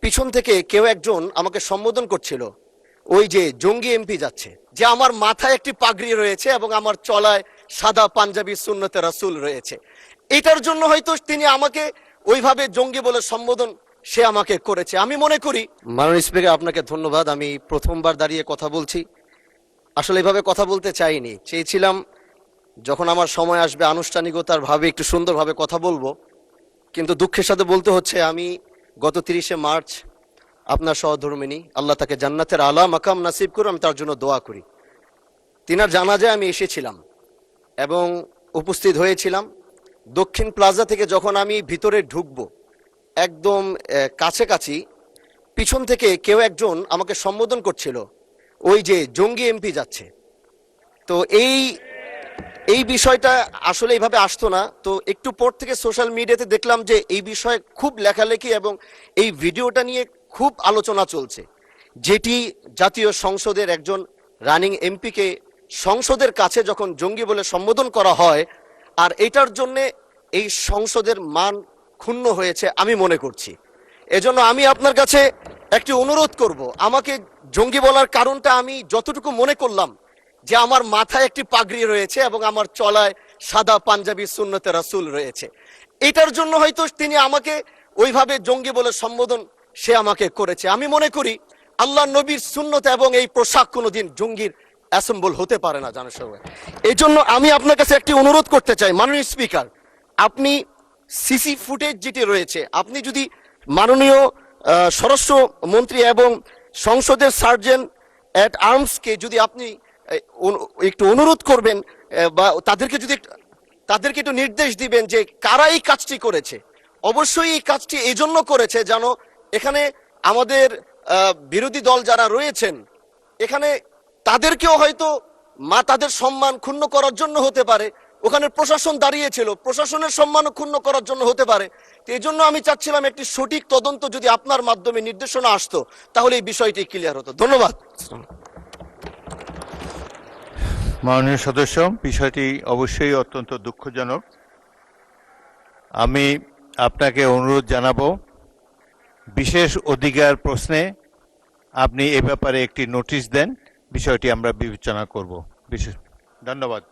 পিছন থেকে কেউ একজন আমাকে সম্বোধন করছিল, ওই যে জঙ্গি এমপি যাচ্ছে, যে আমার মাথায় একটি পাগড়ি রয়েছে এবং আমার চলায় সাদা পাঞ্জাবি সুন্নতে রাসূল রয়েছে। এটার জন্য হয়তো তিনি আমাকে ওইভাবে জঙ্গি বলে সম্বোধন সে আমাকে করেছে। আমি মনে করি, মাননীয় স্পিকার আপনাকে ধন্যবাদ। আমি প্রথমবার দাঁড়িয়ে কথা বলছি, আসলে এভাবে কথা বলতে চাইনি, চেয়েছিলাম যখন আমার সময় আসবে আনুষ্ঠানিকতার ভাবে একটু সুন্দরভাবে কথা বলবো। কিন্তু দুঃখের সাথে বলতে হচ্ছে, আমি গত 30শে মার্চ আপনার সহধর্মিনী, আল্লাহ তাকে জান্নাতের আলা মাকাম নাসিব করে, আমি তার জন্য দোয়া করি। তিনার জানাজায় আমি এসেছিলাম এবং উপস্থিত হয়েছিলাম। দক্ষিণ প্লাজা থেকে যখন আমি ভিতরে ঢুকবো, একদম কাছাকাছি পিছন থেকে কেউ একজন আমাকে সম্বোধন করছিল, ওই যে জঙ্গি এমপি যাচ্ছে। তো এই বিষয়টা আসলে এইভাবে আসতো না। তো একটু পর থেকে সোশ্যাল মিডিয়াতে দেখলাম যে এই বিষয়ে খুব লেখালেখি এবং এই ভিডিওটা নিয়ে খুব আলোচনা চলছে, যেটি জাতীয় সংসদের একজন রানিং এমপিকে সংসদের কাছে যখন জঙ্গি বলে সম্বোধন করা হয়, আর এটার জন্যে এই সংসদের মান ক্ষুণ্ণ হয়েছে আমি মনে করছি। এজন্য আমি আপনার কাছে একটি অনুরোধ করব, আমাকে জঙ্গি বলার কারণটা আমি যতটুকু মনে করলাম, যে আমার মাথায় একটি পাগড়ি রয়েছে এবং আমার চলায় সাদা পাঞ্জাবি সুন্নতে রাসূল রয়েছে। এটার জন্য হয়তো তিনি আমাকে ওইভাবে জঙ্গি বলে সম্বোধন সে আমাকে করেছে। আমি মনে করি আল্লাহ নবীর সুন্নত এবং এই পোশাক কোনোদিন জঙ্গির অ্যাসেম্বল হতে পারে না, জানেন সবাই। এই জন্য আমি আপনার কাছে একটি অনুরোধ করতে চাই, মাননীয় স্পিকার, আপনি সিসি ফুটেজ যেটি রয়েছে, আপনি যদি মাননীয় স্বরাষ্ট্র মন্ত্রী এবং সংসদের সার্জেন্ট অ্যাট আর্মসকে যদি আপনি একটু অনুরোধ করবেন, বা তাদেরকে একটু নির্দেশ দিবেন যে কারা এই কাজটি করেছে। অবশ্যই এই কাজটি এই জন্য করেছে যেন এখানে আমাদের বিরোধী দল যারা রয়েছেন, এখানে তাদেরকেও হয়তো তাদের সম্মান ক্ষুণ্ণ করার জন্য হতে পারে। ওখানে প্রশাসন দাঁড়িয়েছিল, প্রশাসনের সম্মান ক্ষুণ্ণ করার জন্য হতে পারে। এই জন্য আমি চাচ্ছিলাম একটি সঠিক তদন্ত যদি আপনার মাধ্যমে নির্দেশনা আসতো, তাহলে এই বিষয়টি ক্লিয়ার হতো। ধন্যবাদ। মাননীয় সদস্য, বিষয়টি অবশ্যই অত্যন্ত দুঃখজনক। আমি আপনাকে অনুরোধ জানাবো, বিশেষ অধিকার প্রশ্নে আপনি এ ব্যাপারে একটি নোটিশ দেন, বিষয়টি আমরা বিবেচনা করব। বিশেষ ধন্যবাদ।